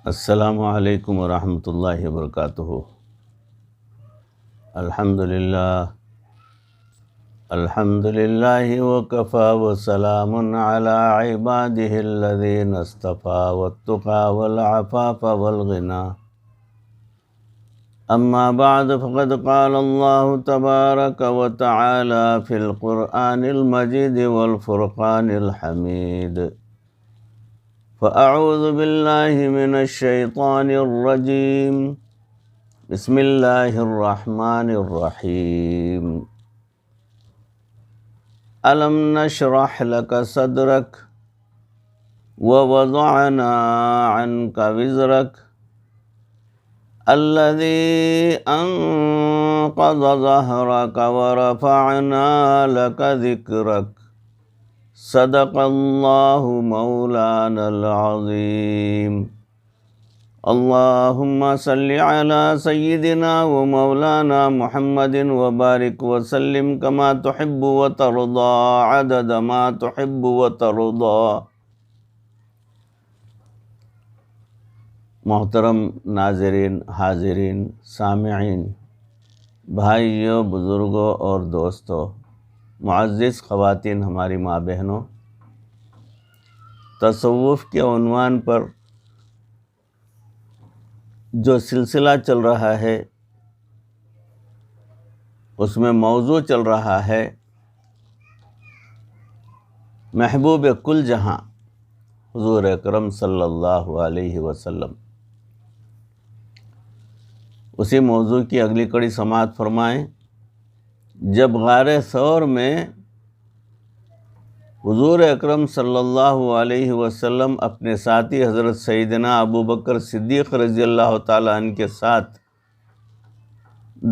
السلام علیکم ورحمۃ اللہ وبرکاتہ۔ الحمد للہ وکفی وسلام علی عبادہ الذین اصطفی والتقى والعفاف والغنى، اما بعد فقد قال اللہ تبارک وتعالی فی القرآن المجید والفرقان الحمید، فأعوذ باللہ من الشیطان الرجیم، بسم اللہ الرحمن الرحیم۔ ألم نشرح لك صدرك ووضعنا عنك وزرك الذي أنقض ظهرك ورفعنا لك ذكرك، صدق اللہ مولانا العظیم۔ اللہم صل علی سیدنا و مولانا محمد وبارک وسلم کما تحب وترضى عدد ما تحب وترضى۔ محترم ناظرین، حاضرین، سامعین، بھائیوں، بزرگوں اور دوستوں، معزز خواتین، ہماری ماں بہنوں، تصوف کے عنوان پر جو سلسلہ چل رہا ہے اس میں موضوع چل رہا ہے محبوب کل جہاں حضور اکرم صلی اللہ علیہ وسلم۔ اسی موضوع کی اگلی کڑی سماعت فرمائیں۔ جب غار ثور میں حضور اکرم صلی اللہ علیہ وسلم اپنے ساتھی حضرت سیدنا ابو بکر صدیق رضی اللہ تعالیٰ عنہ کے ساتھ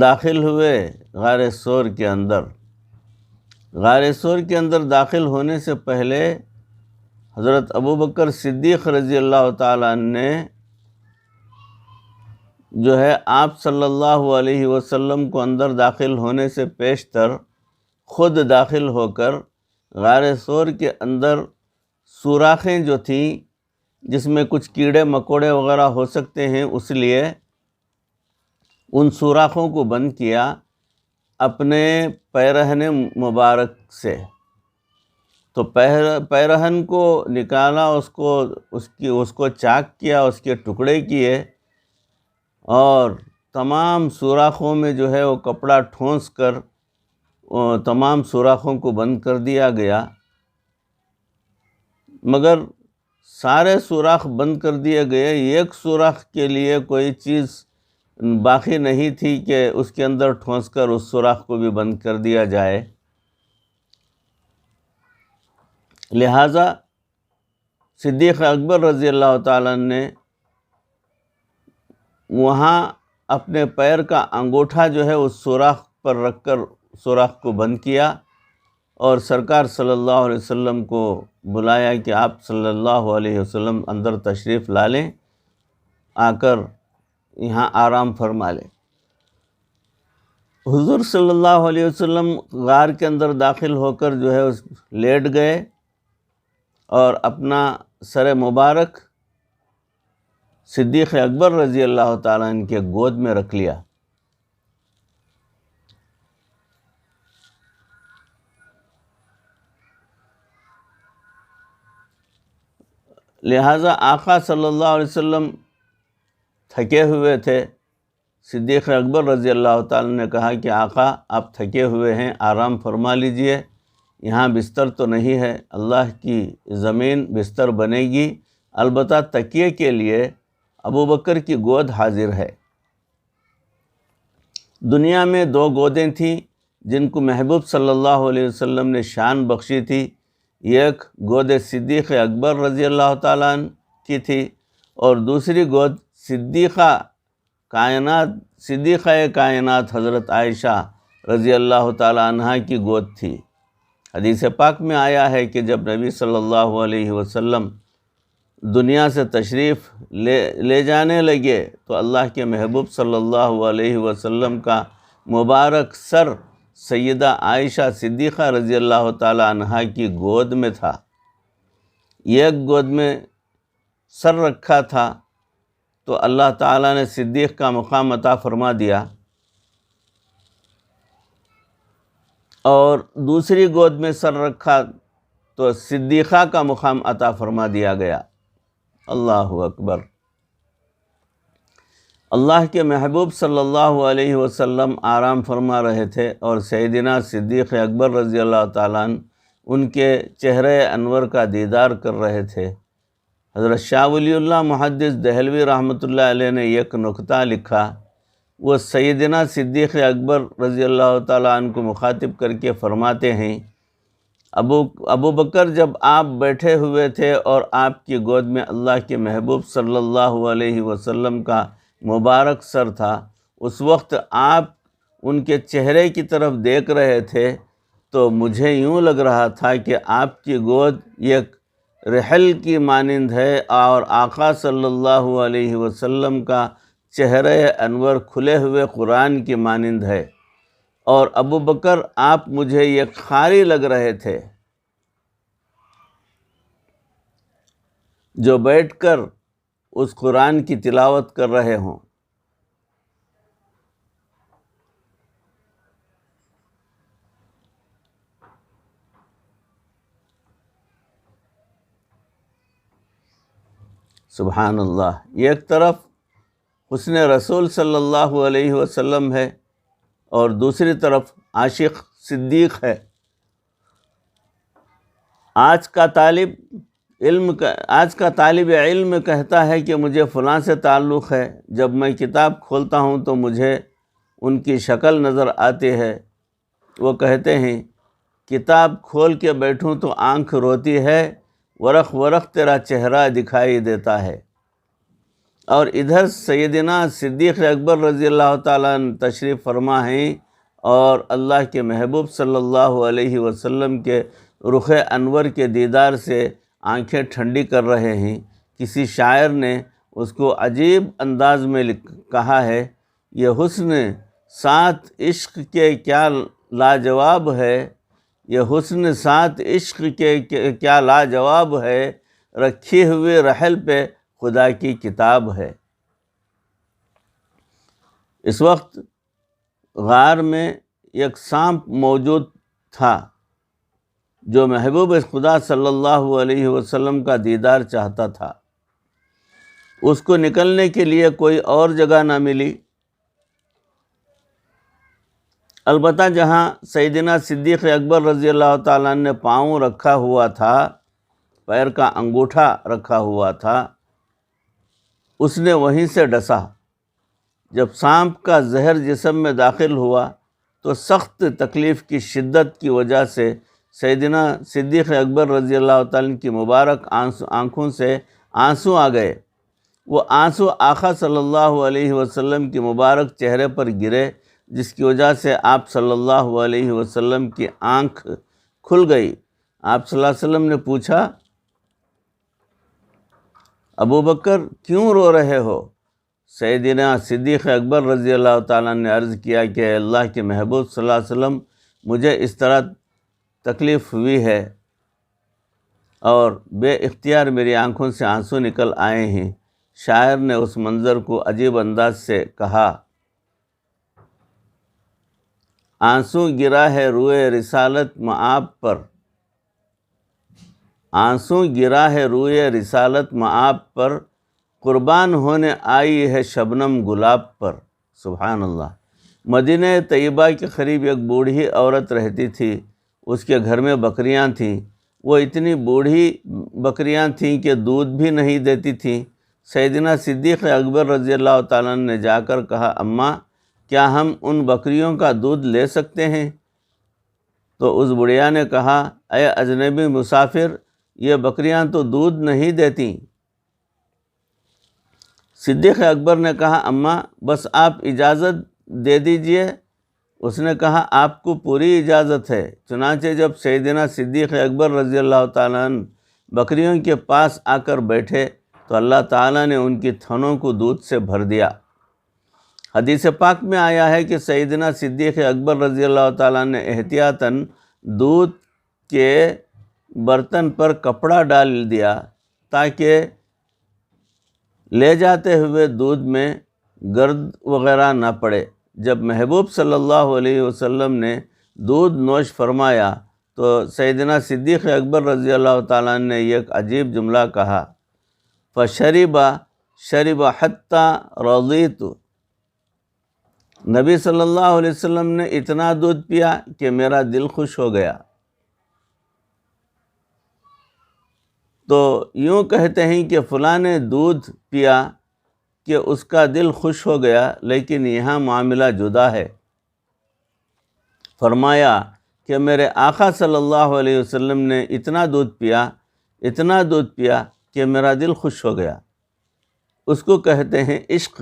داخل ہوئے غار ثور کے اندر، غار ثور کے اندر داخل ہونے سے پہلے حضرت ابو بکر صدیق رضی اللہ تعالیٰ عنہ نے جو ہے آپ صلی اللہ علیہ وسلم کو اندر داخل ہونے سے پیشتر خود داخل ہو کر غار ثور کے اندر سوراخیں جو تھیں جس میں کچھ کیڑے مکوڑے وغیرہ ہو سکتے ہیں، اس لیے ان سوراخوں کو بند کیا اپنے پیرہن مبارک سے۔ تو پیرہن کو نکالا، اس کو چاک کیا، اس کے ٹکڑے کیے، اور تمام سوراخوں میں جو ہے وہ کپڑا ٹھونس کر تمام سوراخوں کو بند کر دیا گیا، مگر سارے سوراخ بند کر دیے گئے، ایک سوراخ کے لیے کوئی چیز باقی نہیں تھی کہ اس کے اندر ٹھونس کر اس سوراخ کو بھی بند کر دیا جائے۔ لہٰذا صدیق اکبر رضی اللہ تعالیٰ نے وہاں اپنے پیر کا انگوٹھا جو ہے اس سوراخ پر رکھ کر سوراخ کو بند کیا، اور سرکار صلی اللہ علیہ وسلم کو بلایا کہ آپ صلی اللہ علیہ وسلم اندر تشریف لا لیں، آ کر یہاں آرام فرما لیں۔ حضور صلی اللہ علیہ وسلم غار کے اندر داخل ہو کر جو ہے لیٹ گئے اور اپنا سر مبارک صدیق اکبر رضی اللہ تعالیٰ عنہ کے گود میں رکھ لیا۔ لہٰذا آقا صلی اللہ علیہ وسلم تھکے ہوئے تھے۔ صدیق اکبر رضی اللہ تعالیٰ نے کہا کہ آقا آپ تھکے ہوئے ہیں، آرام فرما لیجئے، یہاں بستر تو نہیں ہے، اللہ کی زمین بستر بنے گی، البتہ تکیے کے لیے ابو بکر کی گود حاضر ہے۔ دنیا میں دو گودیں تھیں جن کو محبوب صلی اللہ علیہ وسلم نے شان بخشی تھی، ایک گود صدیق اکبر رضی اللہ تعالیٰ عنہ کی تھی، اور دوسری گود صدیقہ کائنات حضرت عائشہ رضی اللہ تعالیٰ عنہ کی گود تھی۔ حدیث پاک میں آیا ہے کہ جب نبی صلی اللہ علیہ وسلم دنیا سے تشریف لے جانے لگے تو اللہ کے محبوب صلی اللہ علیہ وسلم کا مبارک سر سیدہ عائشہ صدیقہ رضی اللہ تعالی عنہا کی گود میں تھا۔ ایک گود میں سر رکھا تھا تو اللہ تعالیٰ نے صدیق کا مقام عطا فرما دیا، اور دوسری گود میں سر رکھا تو صدیقہ کا مقام عطا فرما دیا گیا۔ اللہ اکبر۔ اللہ کے محبوب صلی اللہ علیہ وسلم آرام فرما رہے تھے، اور سیدنا صدیق اکبر رضی اللہ تعالیٰ عنہ ان کے چہرے انور کا دیدار کر رہے تھے۔ حضرت شاہ ولی اللہ محدث دہلوی رحمۃ اللہ علیہ نے ایک نکتہ لکھا، وہ سیدنا صدیق اکبر رضی اللہ تعالیٰ عنہ کو مخاطب کر کے فرماتے ہیں، ابو بکر جب آپ بیٹھے ہوئے تھے اور آپ کی گود میں اللہ کے محبوب صلی اللہ علیہ وسلم کا مبارک سر تھا، اس وقت آپ ان کے چہرے کی طرف دیکھ رہے تھے تو مجھے یوں لگ رہا تھا کہ آپ کی گود ایک رحل کی مانند ہے، اور آقا صلی اللہ علیہ وسلم کا چہرے انور کھلے ہوئے قرآن کی مانند ہے، اور ابو بکر آپ مجھے ایک قاری لگ رہے تھے جو بیٹھ کر اس قرآن کی تلاوت کر رہے ہوں۔ سبحان اللہ۔ ایک طرف حسن رسول صلی اللہ علیہ وسلم ہے، اور دوسری طرف عاشق صدیق ہے۔ آج کا طالب علم کہتا ہے کہ مجھے فلاں سے تعلق ہے، جب میں کتاب کھولتا ہوں تو مجھے ان کی شکل نظر آتی ہے۔ وہ کہتے ہیں کتاب کھول کے بیٹھوں تو آنکھ روتی ہے، ورق ورق تیرا چہرہ دکھائی دیتا ہے۔ اور ادھر سیدنا صدیق اکبر رضی اللہ تعالیٰ عنہ تشریف فرما ہیں، اور اللہ کے محبوب صلی اللہ علیہ وسلم کے رخ انور کے دیدار سے آنکھیں ٹھنڈی کر رہے ہیں۔ کسی شاعر نے اس کو عجیب انداز میں کہا ہے، یہ حسن ساتھ عشق کے کیا لاجواب ہے، یہ حسن ساتھ عشق کے کیا لاجواب ہے، رکھی ہوئی رحل پہ خدا کی کتاب ہے۔ اس وقت غار میں ایک سانپ موجود تھا جو محبوب خدا صلی اللہ علیہ وسلم کا دیدار چاہتا تھا۔ اس کو نکلنے کے لیے کوئی اور جگہ نہ ملی، البتہ جہاں سیدنا صدیق اکبر رضی اللہ تعالیٰ نے پاؤں رکھا ہوا تھا، پیر کا انگوٹھا رکھا ہوا تھا، اس نے وہیں سے ڈسا۔ جب سانپ کا زہر جسم میں داخل ہوا تو سخت تکلیف کی شدت کی وجہ سے سیدنا صدیق اکبر رضی اللہ تعالیٰ کی مبارک آنکھوں سے آنسو آ گئے۔ وہ آنسو آقا صلی اللہ علیہ وسلم کی مبارک چہرے پر گرے، جس کی وجہ سے آپ صلی اللہ علیہ وسلم کی آنکھ کھل گئی۔ آپ صلی اللہ علیہ وسلم نے پوچھا، ابو بکر کیوں رو رہے ہو؟ سیدنا صدیق اکبر رضی اللہ تعالیٰ نے عرض کیا کہ اللہ کے محبوب صلی اللہ علیہ وسلم، مجھے اس طرح تکلیف ہوئی ہے اور بے اختیار میری آنکھوں سے آنسو نکل آئے ہیں۔ شاعر نے اس منظر کو عجیب انداز سے کہا، آنسو گرا ہے روئے رسالت مآب پر، آنسو گرا ہے روئے رسالت مآب پر، قربان ہونے آئی ہے شبنم گلاب پر۔ سبحان اللہ۔ مدینہ طیبہ کے قریب ایک بوڑھی عورت رہتی تھی، اس کے گھر میں بکریاں تھیں۔ وہ اتنی بوڑھی بکریاں تھیں کہ دودھ بھی نہیں دیتی تھیں۔ سیدنا صدیق اکبر رضی اللہ تعالیٰ نے جا کر کہا، اماں کیا ہم ان بکریوں کا دودھ لے سکتے ہیں؟ تو اس بڑھیا نے کہا، اے اجنبی مسافر، یہ بکریاں تو دودھ نہیں دیتی۔ صدیق اکبر نے کہا، اماں بس آپ اجازت دے دیجئے۔ اس نے کہا، آپ کو پوری اجازت ہے۔ چنانچہ جب سیدنا صدیق اکبر رضی اللہ تعالیٰ عنہ بکریوں کے پاس آ کر بیٹھے تو اللہ تعالیٰ نے ان کی تھنوں کو دودھ سے بھر دیا۔ حدیث پاک میں آیا ہے کہ سیدنا صدیق اکبر رضی اللہ تعالیٰ نے احتیاطاً دودھ کے برتن پر کپڑا ڈال دیا تاکہ لے جاتے ہوئے دودھ میں گرد وغیرہ نہ پڑے۔ جب محبوب صلی اللہ علیہ وسلم نے دودھ نوش فرمایا تو سیدنا صدیق اکبر رضی اللہ تعالیٰ عنہ نے ایک عجیب جملہ کہا، شرب حتیٰ رضیت۔ نبی صلی اللہ علیہ وسلم نے اتنا دودھ پیا کہ میرا دل خوش ہو گیا۔ تو یوں کہتے ہیں کہ فلاں نے دودھ پیا کہ اس کا دل خوش ہو گیا، لیکن یہاں معاملہ جدا ہے۔ فرمایا کہ میرے آقا صلی اللہ علیہ وسلم نے اتنا دودھ پیا کہ میرا دل خوش ہو گیا۔ اس کو کہتے ہیں عشق۔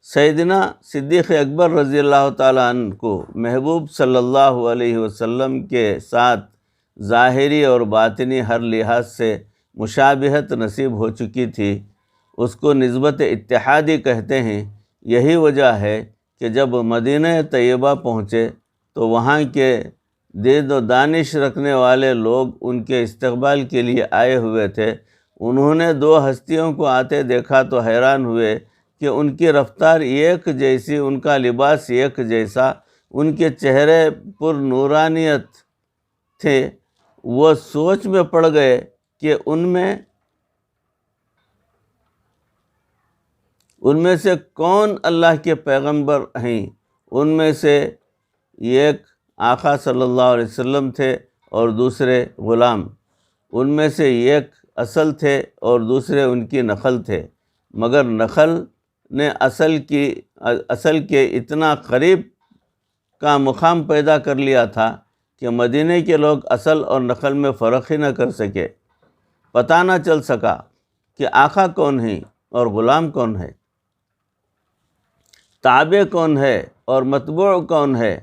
سیدنا صدیق اکبر رضی اللہ تعالیٰ عنہ کو محبوب صلی اللہ علیہ وسلم کے ساتھ ظاہری اور باطنی ہر لحاظ سے مشابہت نصیب ہو چکی تھی۔ اس کو نسبت اتحادی کہتے ہیں۔ یہی وجہ ہے کہ جب مدینہ طیبہ پہنچے تو وہاں کے دید و دانش رکھنے والے لوگ ان کے استقبال کے لیے آئے ہوئے تھے۔ انہوں نے دو ہستیوں کو آتے دیکھا تو حیران ہوئے کہ ان کی رفتار ایک جیسی، ان کا لباس ایک جیسا، ان کے چہرے پر نورانیت تھے۔ وہ سوچ میں پڑ گئے کہ ان میں سے کون اللہ کے پیغمبر ہیں۔ ان میں سے ایک آقا صلی اللہ علیہ وسلم تھے اور دوسرے غلام۔ ان میں سے ایک اصل تھے اور دوسرے ان کی نقل تھے، مگر نقل نے اصل کے اتنا قریب کا مقام پیدا کر لیا تھا کہ مدینے کے لوگ اصل اور نقل میں فرق ہی نہ کر سکے۔ پتہ نہ چل سکا کہ آقا کون ہیں اور غلام کون ہے، تابع کون ہے اور متبوع کون ہے۔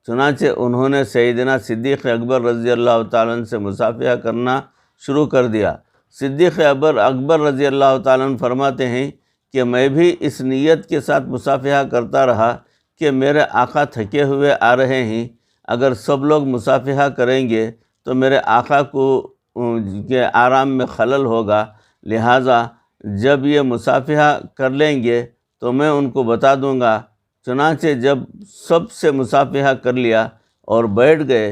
چنانچہ انہوں نے سیدنا صدیق اکبر رضی اللہ تعالیٰ عنہ سے مصافحہ کرنا شروع کر دیا۔ صدیق اکبر رضی اللہ تعالیٰ عنہ فرماتے ہیں کہ میں بھی اس نیت کے ساتھ مصافحہ کرتا رہا کہ میرے آقا تھکے ہوئے آ رہے ہیں، اگر سب لوگ مصافحہ کریں گے تو میرے آقا کو کے آرام میں خلل ہوگا، لہٰذا جب یہ مصافحہ کر لیں گے تو میں ان کو بتا دوں گا۔ چنانچہ جب سب سے مصافحہ کر لیا اور بیٹھ گئے،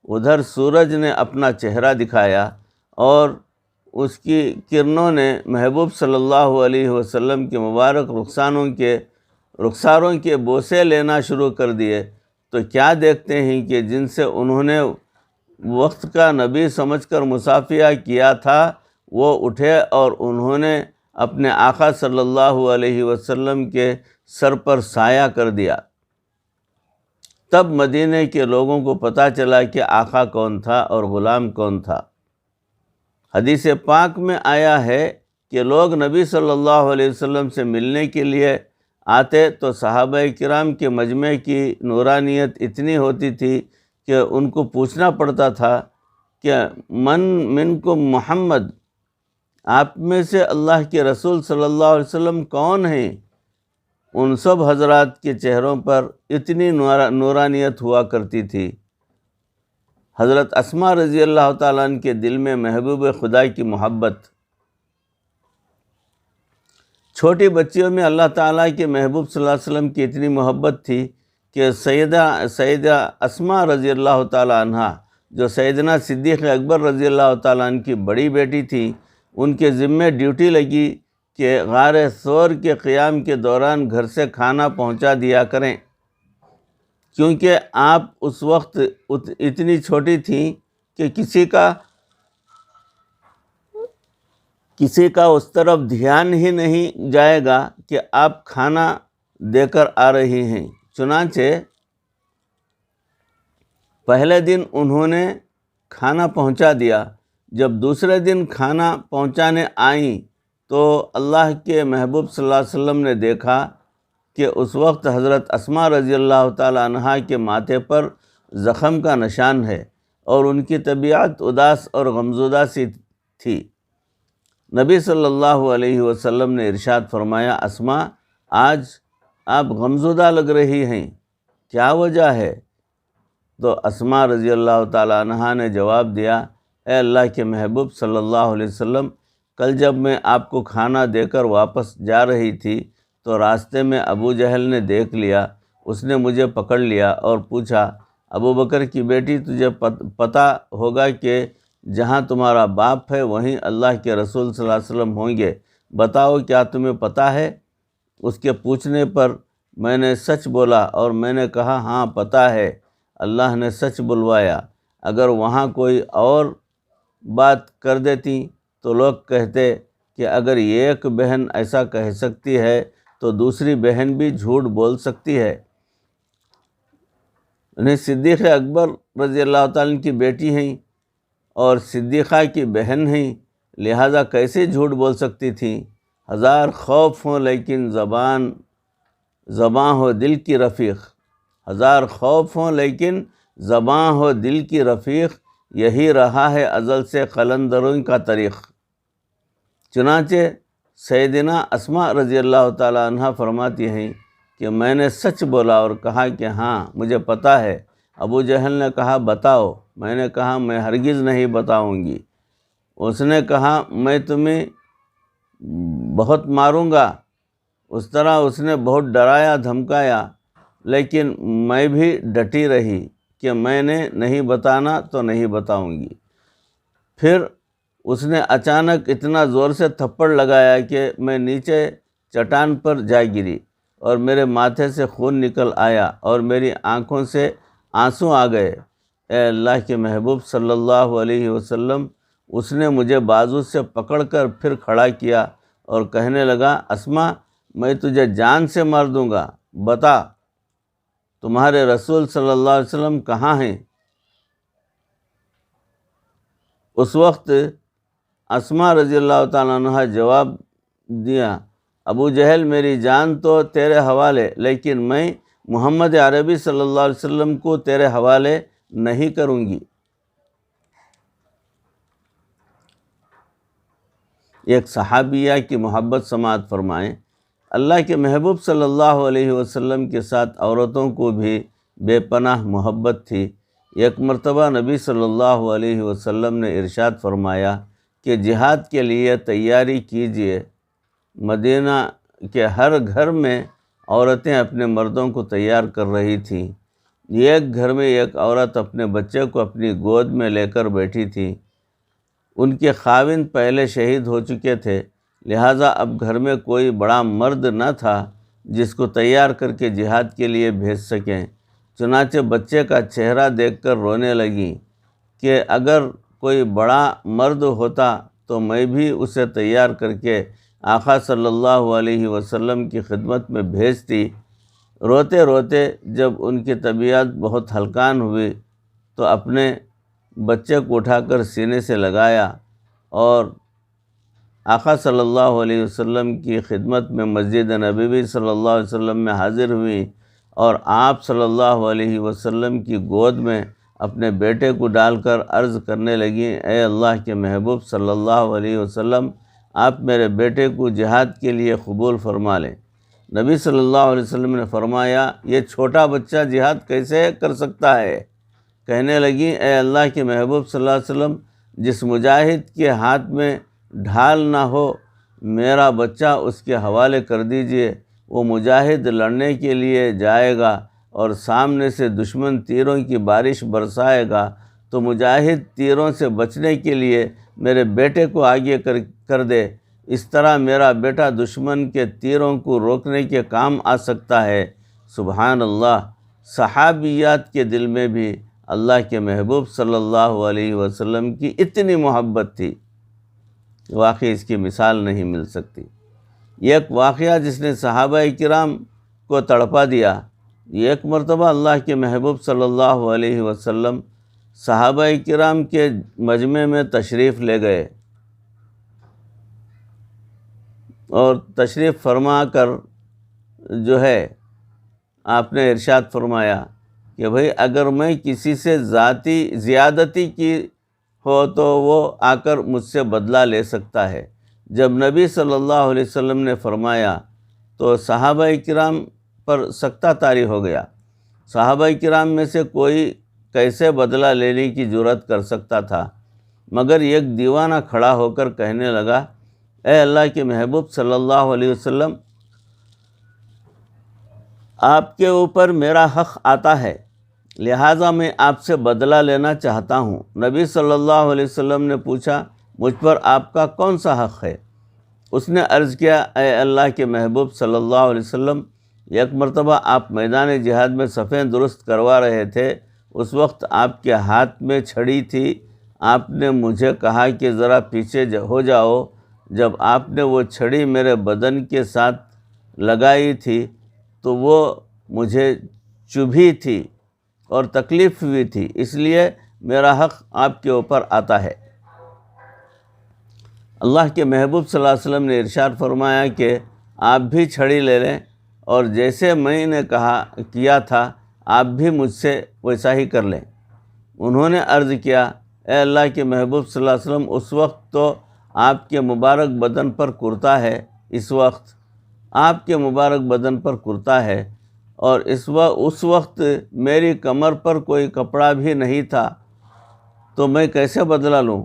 ادھر سورج نے اپنا چہرہ دکھایا اور اس کی کرنوں نے محبوب صلی اللہ علیہ وسلم کے مبارک رخساروں کے بوسے لینا شروع کر دیے۔ تو کیا دیکھتے ہیں کہ جن سے انہوں نے وقت کا نبی سمجھ کر مصافحہ کیا تھا وہ اٹھے اور انہوں نے اپنے آقا صلی اللہ علیہ وسلم کے سر پر سایہ کر دیا۔ تب مدینے کے لوگوں کو پتہ چلا کہ آقا کون تھا اور غلام کون تھا۔ حدیث پاک میں آیا ہے کہ لوگ نبی صلی اللہ علیہ وسلم سے ملنے کے لیے آتے تو صحابہ کرام کے مجمع کی نورانیت اتنی ہوتی تھی کہ ان کو پوچھنا پڑتا تھا کہ منکم محمد، آپ میں سے اللہ کے رسول صلی اللہ علیہ وسلم کون ہیں؟ ان سب حضرات کے چہروں پر اتنی نورانیت ہوا کرتی تھی۔ حضرت اسماء رضی اللہ تعالیٰ عنہ کے دل میں محبوب خدا کی محبت، چھوٹی بچیوں میں اللہ تعالیٰ کے محبوب صلی اللہ علیہ وسلم کی اتنی محبت تھی کہ سیدہ اسماء رضی اللہ تعالیٰ عنہ، جو سیدنا صدیق اکبر رضی اللہ تعالیٰ عنہ کی بڑی بیٹی تھی، ان کے ذمے ڈیوٹی لگی کہ غار ثور کے قیام کے دوران گھر سے کھانا پہنچا دیا کریں، کیونکہ آپ اس وقت اتنی چھوٹی تھیں کہ کسی کا اس طرف دھیان ہی نہیں جائے گا کہ آپ کھانا دے کر آ رہی ہیں۔ چنانچہ پہلے دن انہوں نے کھانا پہنچا دیا۔ جب دوسرے دن کھانا پہنچانے آئیں تو اللہ کے محبوب صلی اللہ علیہ وسلم نے دیکھا کہ اس وقت حضرت اسماء رضی اللہ تعالیٰ عنہا کے ماتھے پر زخم کا نشان ہے اور ان کی طبیعت اداس اور غمزدہ سی تھی۔ نبی صلی اللہ علیہ وسلم نے ارشاد فرمایا، اسماء آج آپ غمزدہ لگ رہی ہیں، کیا وجہ ہے؟ تو اسماء رضی اللہ تعالیٰ عنہا نے جواب دیا، اے اللہ کے محبوب صلی اللہ علیہ وسلم، کل جب میں آپ کو کھانا دے کر واپس جا رہی تھی تو راستے میں ابو جہل نے دیکھ لیا، اس نے مجھے پکڑ لیا اور پوچھا، ابو بکر کی بیٹی، تجھے پتہ ہوگا کہ جہاں تمہارا باپ ہے وہیں اللہ کے رسول صلی اللہ علیہ وسلم ہوں گے، بتاؤ کیا تمہیں پتہ ہے؟ اس کے پوچھنے پر میں نے سچ بولا اور میں نے کہا ہاں پتہ ہے، اللہ نے سچ بلوایا، اگر وہاں کوئی اور بات کر دیتی تو لوگ کہتے کہ اگر ایک بہن ایسا کہہ سکتی ہے تو دوسری بہن بھی جھوٹ بول سکتی ہے۔ انہیں صدیق اکبر رضی اللہ تعالیٰ کی بیٹی ہیں اور صدیقہ کی بہن ہیں، لہٰذا کیسے جھوٹ بول سکتی تھیں؟ ہزار خوف ہوں لیکن زباں ہو دل کی رفیق، ہزار خوف ہوں لیکن زباں ہو دل کی رفیق، یہی رہا ہے ازل سے قلندروں کا طریق۔ چنانچہ سیدنا اسماء رضی اللہ تعالیٰ عنہ فرماتی ہیں کہ میں نے سچ بولا اور کہا کہ ہاں مجھے پتہ ہے۔ ابو جہل نے کہا بتاؤ، میں نے کہا میں ہرگز نہیں بتاؤں گی۔ اس نے کہا میں تمہیں بہت ماروں گا۔ اس طرح اس نے بہت ڈرایا دھمکایا، لیکن میں بھی ڈٹی رہی کہ میں نے نہیں بتانا تو نہیں بتاؤں گی۔ پھر اس نے اچانک اتنا زور سے تھپڑ لگایا کہ میں نیچے چٹان پر جا گری اور میرے ماتھے سے خون نکل آیا اور میری آنکھوں سے آنسو آ گئے۔ اے اللہ کے محبوب صلی اللہ علیہ وسلم، اس نے مجھے بازو سے پکڑ کر پھر کھڑا کیا اور کہنے لگا، اسماء میں تجھے جان سے مار دوں گا، بتا تمہارے رسول صلی اللہ علیہ وسلم کہاں ہیں؟ اس وقت اسماء رضی اللہ تعالیٰ عنہ جواب دیا، ابو جہل میری جان تو تیرے حوالے، لیکن میں محمد عربی صلی اللہ علیہ وسلم کو تیرے حوالے نہیں کروں گی۔ ایک صحابیہ کی محبت سماعت فرمائیں۔ اللہ کے محبوب صلی اللہ علیہ وسلم کے ساتھ عورتوں کو بھی بے پناہ محبت تھی۔ ایک مرتبہ نبی صلی اللہ علیہ وسلم نے ارشاد فرمایا کہ جہاد کے لیے تیاری کیجیے۔ مدینہ کے ہر گھر میں عورتیں اپنے مردوں کو تیار کر رہی تھیں۔ ایک گھر میں ایک عورت اپنے بچے کو اپنی گود میں لے کر بیٹھی تھی۔ ان کے خاوند پہلے شہید ہو چکے تھے، لہٰذا اب گھر میں کوئی بڑا مرد نہ تھا جس کو تیار کر کے جہاد کے لیے بھیج سکیں۔ چنانچہ بچے کا چہرہ دیکھ کر رونے لگیں کہ اگر کوئی بڑا مرد ہوتا تو میں بھی اسے تیار کر کے آقا صلی اللہ علیہ وسلم کی خدمت میں بھیجتی۔ روتے روتے جب ان کی طبیعت بہت ہلکان ہوئی تو اپنے بچے کو اٹھا کر سینے سے لگایا اور آقا صلی اللہ علیہ وسلم کی خدمت میں مسجد نبوی صلی اللہ علیہ وسلم میں حاضر ہوئی اور آپ صلی اللہ علیہ وسلم کی گود میں اپنے بیٹے کو ڈال کر عرض کرنے لگیں، اے اللہ کے محبوب صلی اللہ علیہ وسلم، آپ میرے بیٹے کو جہاد کے لیے قبول فرما لیں۔ نبی صلی اللہ علیہ وسلم نے فرمایا، یہ چھوٹا بچہ جہاد کیسے کر سکتا ہے؟ کہنے لگیں، اے اللہ کے محبوب صلی اللہ علیہ وسلم، جس مجاہد کے ہاتھ میں ڈھال نہ ہو میرا بچہ اس کے حوالے کر دیجئے، وہ مجاہد لڑنے کے لیے جائے گا اور سامنے سے دشمن تیروں کی بارش برسائے گا تو مجاہد تیروں سے بچنے کے لیے میرے بیٹے کو آگے کر دے، اس طرح میرا بیٹا دشمن کے تیروں کو روکنے کے کام آ سکتا ہے۔ سبحان اللہ! صحابیات کے دل میں بھی اللہ کے محبوب صلی اللہ علیہ وسلم کی اتنی محبت تھی، واقعی اس کی مثال نہیں مل سکتی۔ ایک واقعہ جس نے صحابہ کرام کو تڑپا دیا۔ ایک مرتبہ اللہ کے محبوب صلی اللہ علیہ وسلم صحابہ کرام کے مجمع میں تشریف لے گئے اور تشریف فرما کر جو ہے آپ نے ارشاد فرمایا کہ بھئی اگر میں کسی سے ذاتی زیادتی کی ہو تو وہ آ کر مجھ سے بدلہ لے سکتا ہے۔ جب نبی صلی اللہ علیہ وسلم نے فرمایا تو صحابہ کرام پر سکتہ طاری ہو گیا۔ صحابہ کرام میں سے کوئی کیسے بدلہ لینے کی جرأت کر سکتا تھا؟ مگر ایک دیوانہ کھڑا ہو کر کہنے لگا اے اللہ کے محبوب صلی اللہ علیہ وسلم، آپ کے اوپر میرا حق آتا ہے، لہٰذا میں آپ سے بدلہ لینا چاہتا ہوں۔ نبی صلی اللہ علیہ وسلم نے پوچھا، مجھ پر آپ کا کون سا حق ہے؟ اس نے عرض کیا، اے اللہ کے محبوب صلی اللہ علیہ وسلم، ایک مرتبہ آپ میدان جہاد میں صفیں درست کروا رہے تھے، اس وقت آپ کے ہاتھ میں چھڑی تھی، آپ نے مجھے کہا کہ ذرا پیچھے ہو جاؤ۔ جب آپ نے وہ چھڑی میرے بدن کے ساتھ لگائی تھی تو وہ مجھے چبھی تھی اور تکلیف ہوئی تھی، اس لیے میرا حق آپ کے اوپر آتا ہے۔ اللہ کے محبوب صلی اللہ علیہ وسلم نے ارشاد فرمایا کہ آپ بھی چھڑی لے لیں، اور جیسے میں نے کیا تھا آپ بھی مجھ سے ویسا ہی کر لیں۔ انہوں نے عرض کیا، اے اللہ کے محبوب صلی اللہ علیہ وسلم، اس وقت تو آپ کے مبارک بدن پر کرتا ہے، اس وقت آپ کے مبارک بدن پر کرتا ہے، اور اس وقت میری کمر پر کوئی کپڑا بھی نہیں تھا، تو میں کیسے بدلہ لوں؟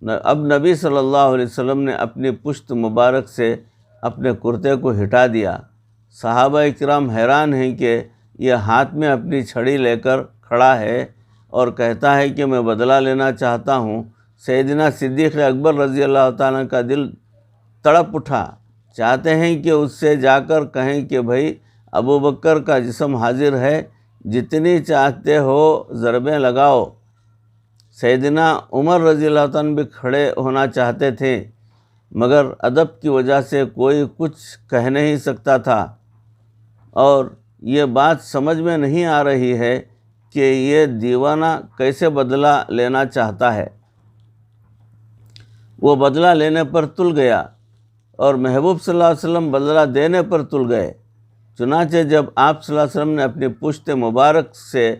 اب نبی صلی اللہ علیہ وسلم نے اپنی پشت مبارک سے اپنے کرتے کو ہٹا دیا۔ صحابہ کرام حیران ہیں کہ یہ ہاتھ میں اپنی چھڑی لے کر کھڑا ہے اور کہتا ہے کہ میں بدلہ لینا چاہتا ہوں۔ سیدنا صدیق اکبر رضی اللہ تعالیٰ کا دل تڑپ اٹھا، چاہتے ہیں کہ اس سے جا کر کہیں کہ بھائی ابو بکر کا جسم حاضر ہے، جتنی چاہتے ہو ضربیں لگاؤ۔ سیدنا عمر رضی اللہ تعالیٰ بھی کھڑے ہونا چاہتے تھے، مگر ادب کی وجہ سے کوئی کچھ کہہ نہیں سکتا تھا، اور یہ بات سمجھ میں نہیں آ رہی ہے کہ یہ دیوانہ کیسے بدلہ لینا چاہتا ہے۔ وہ بدلہ لینے پر تل گیا اور محبوب صلی اللہ علیہ وسلم بدلہ دینے پر تل گئے۔ چنانچہ جب آپ صلی اللہ علیہ وسلم نے اپنی پشت مبارک سے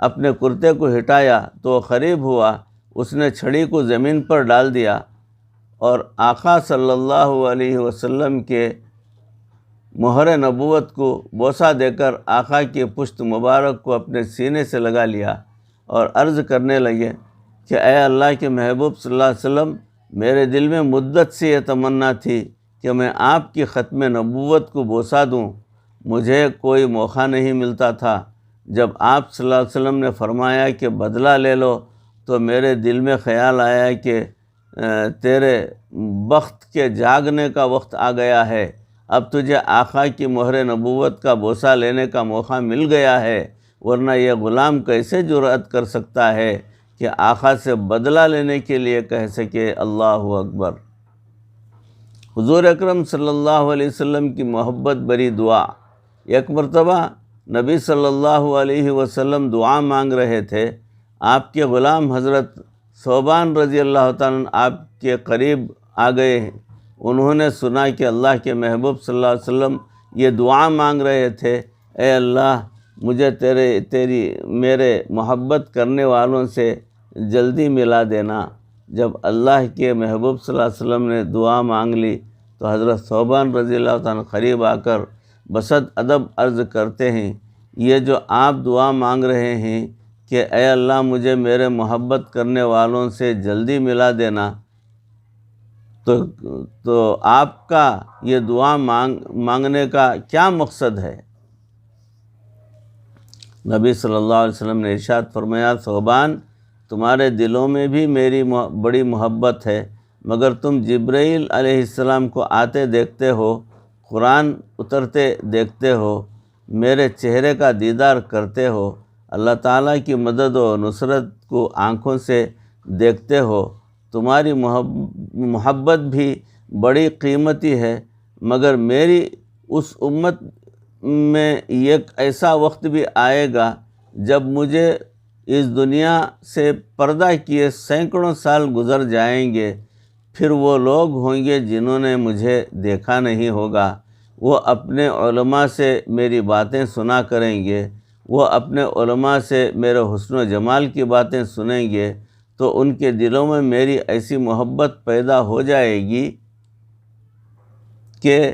اپنے کرتے کو ہٹایا تو وہ قریب ہوا، اس نے چھڑی کو زمین پر ڈال دیا اور آقا صلی اللہ علیہ وسلم کے مہر نبوت کو بوسہ دے کر آقا کی پشت مبارک کو اپنے سینے سے لگا لیا اور عرض کرنے لگے کہ اے اللہ کے محبوب صلی اللہ علیہ وسلم، میرے دل میں مدت سے یہ تمنا تھی کہ میں آپ کی ختم نبوت کو بوسہ دوں، مجھے کوئی موقع نہیں ملتا تھا۔ جب آپ صلی اللہ علیہ وسلم نے فرمایا کہ بدلہ لے لو تو میرے دل میں خیال آیا کہ تیرے بخت کے جاگنے کا وقت آ گیا ہے، اب تجھے آقا کی مہر نبوت کا بوسہ لینے کا موقع مل گیا ہے، ورنہ یہ غلام کیسے جرأت کر سکتا ہے کہ آقا سے بدلہ لینے کے لیے کہہ سکے اللہ اکبر۔ حضور اکرم صلی اللہ علیہ وسلم کی محبت بری دعا۔ ایک مرتبہ نبی صلی اللہ علیہ وسلم دعا مانگ رہے تھے، آپ کے غلام حضرت ثوبان رضی اللہ تعالیٰ آپ کے قریب آ گئے ہیں۔ انہوں نے سنا کہ اللہ کے محبوب صلی اللہ علیہ وسلم یہ دعا مانگ رہے تھے، اے اللہ مجھے میرے محبت کرنے والوں سے جلدی ملا دینا۔ جب اللہ کے محبوب صلی اللہ علیہ وسلم نے دعا مانگ لی تو حضرت ثوبان رضی اللہ تعالیٰ قریب آ کر بصد ادب عرض کرتے ہیں، یہ جو آپ دعا مانگ رہے ہیں کہ اے اللہ مجھے میرے محبت کرنے والوں سے جلدی ملا دینا، تو آپ کا یہ دعا مانگنے کا کیا مقصد ہے؟ نبی صلی اللہ علیہ وسلم نے ارشاد فرمایا، ثوبان تمہارے دلوں میں بھی میری بڑی محبت ہے، مگر تم جبرائیل علیہ السلام کو آتے دیکھتے ہو، قرآن اترتے دیکھتے ہو، میرے چہرے کا دیدار کرتے ہو، اللہ تعالیٰ کی مدد و نصرت کو آنکھوں سے دیکھتے ہو، تمہاری محبت بھی بڑی قیمتی ہے، مگر میری اس امت میں ایک ایسا وقت بھی آئے گا جب مجھے اس دنیا سے پردہ کیے سینکڑوں سال گزر جائیں گے، پھر وہ لوگ ہوں گے جنہوں نے مجھے دیکھا نہیں ہوگا، وہ اپنے علماء سے میری باتیں سنا کریں گے، وہ اپنے علماء سے میرے حسن و جمال کی باتیں سنیں گے، تو ان کے دلوں میں میری ایسی محبت پیدا ہو جائے گی کہ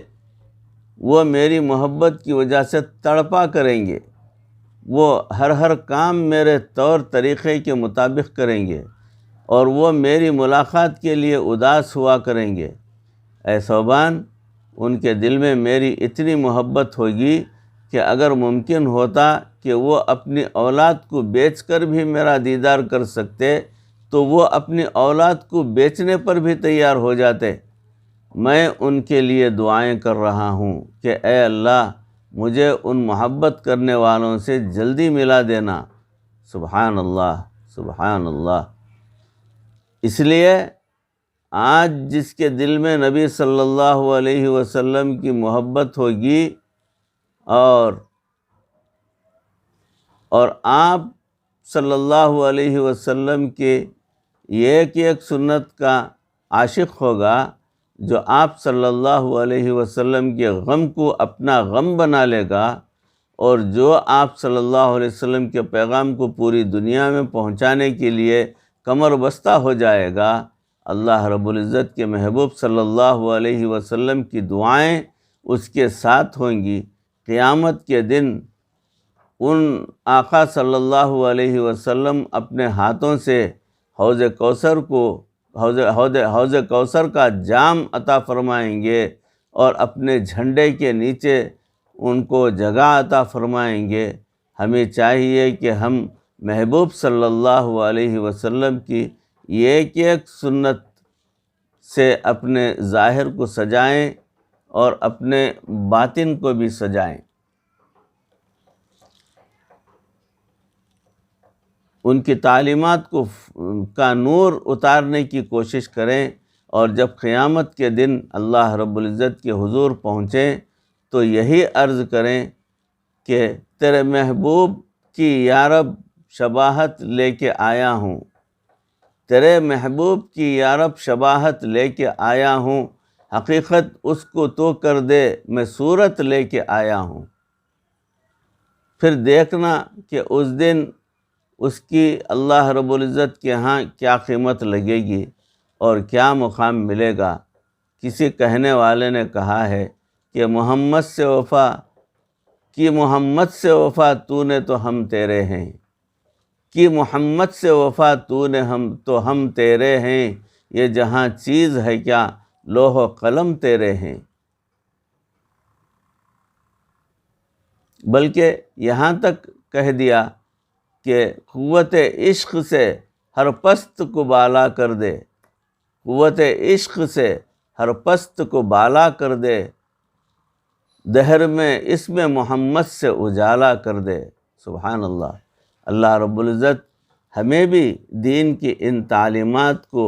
وہ میری محبت کی وجہ سے تڑپا کریں گے، وہ ہر کام میرے طور طریقے کے مطابق کریں گے، اور وہ میری ملاقات کے لیے اداس ہوا کریں گے۔ اے ثوبان، ان کے دل میں میری اتنی محبت ہوگی کہ اگر ممکن ہوتا کہ وہ اپنی اولاد کو بیچ کر بھی میرا دیدار کر سکتے تو وہ اپنی اولاد کو بیچنے پر بھی تیار ہو جاتے۔ میں ان کے لیے دعائیں کر رہا ہوں کہ اے اللہ مجھے ان محبت کرنے والوں سے جلدی ملا دینا۔ سبحان اللہ، سبحان اللہ۔ اس لیے آج جس کے دل میں نبی صلی اللہ علیہ وسلم کی محبت ہوگی اور آپ صلی اللہ علیہ وسلم کے ایک ایک سنت کا عاشق ہوگا، جو آپ صلی اللہ علیہ وسلم کے غم کو اپنا غم بنا لے گا، اور جو آپ صلی اللہ علیہ وسلم کے پیغام کو پوری دنیا میں پہنچانے کے لیے کمر بستہ ہو جائے گا، اللہ رب العزت کے محبوب صلی اللہ علیہ وسلم کی دعائیں اس کے ساتھ ہوں گی۔ قیامت کے دن ان آقا صلی اللہ علیہ وسلم اپنے ہاتھوں سے حوض کوثر کا جام عطا فرمائیں گے، اور اپنے جھنڈے کے نیچے ان کو جگہ عطا فرمائیں گے۔ ہمیں چاہیے کہ ہم محبوب صلی اللہ علیہ وسلم کی ایک ایک سنت سے اپنے ظاہر کو سجائیں اور اپنے باطن کو بھی سجائیں۔ ان کی تعلیمات کا نور اتارنے کی کوشش کریں، اور جب قیامت کے دن اللہ رب العزت کے حضور پہنچیں تو یہی عرض کریں کہ تیرے محبوب کی یا رب شباہت لے کے آیا ہوں، تیرے محبوب کی یا رب شباہت لے کے آیا ہوں، حقیقت اس کو تو کر دے میں صورت لے کے آیا ہوں۔ پھر دیکھنا کہ اس دن اس کی اللہ رب العزت کے ہاں کیا قیمت لگے گی اور کیا مقام ملے گا۔ کسی کہنے والے نے کہا ہے کہ محمد سے وفا تو نے تو ہم تیرے ہیں، کہ محمد سے وفا تو نے ہم تیرے ہیں، یہ جہاں چیز ہے کیا لوح و قلم تیرے ہیں۔ بلکہ یہاں تک کہہ دیا کہ قوت عشق سے ہر پست کو بالا کر دے، قوت عشق سے ہر پست کو بالا کر دے، دہر میں اسم محمد سے اجالا کر دے۔ سبحان اللہ۔ اللہ رب العزت ہمیں بھی دین کی ان تعلیمات کو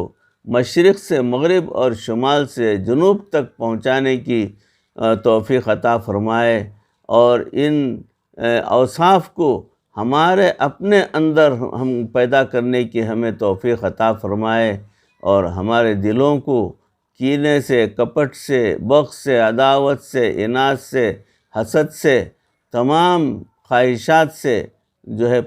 مشرق سے مغرب اور شمال سے جنوب تک پہنچانے کی توفیق عطا فرمائے، اور ان اوصاف کو ہمارے اپنے اندر ہم پیدا کرنے کی ہمیں توفیق عطا فرمائے، اور ہمارے دلوں کو کینے سے، کپٹ سے، بغض سے، عداوت سے، اناد سے، حسد سے، تمام خواہشات سے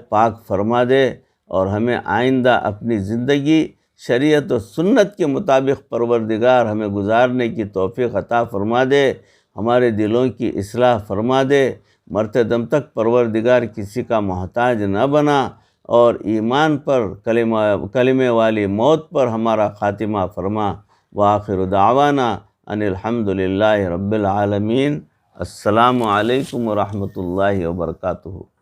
پاک فرما دے، اور ہمیں آئندہ اپنی زندگی شریعت و سنت کے مطابق پروردگار ہمیں گزارنے کی توفیق عطا فرما دے، ہمارے دلوں کی اصلاح فرما دے، مرتے دم تک پروردگار کسی کا محتاج نہ بنا، اور ایمان پر کلمے والی موت پر ہمارا خاتمہ فرما۔ وآخر دعوانا ان الحمد للہ رب العالمین۔ السلام علیکم ورحمۃ اللہ وبرکاتہ۔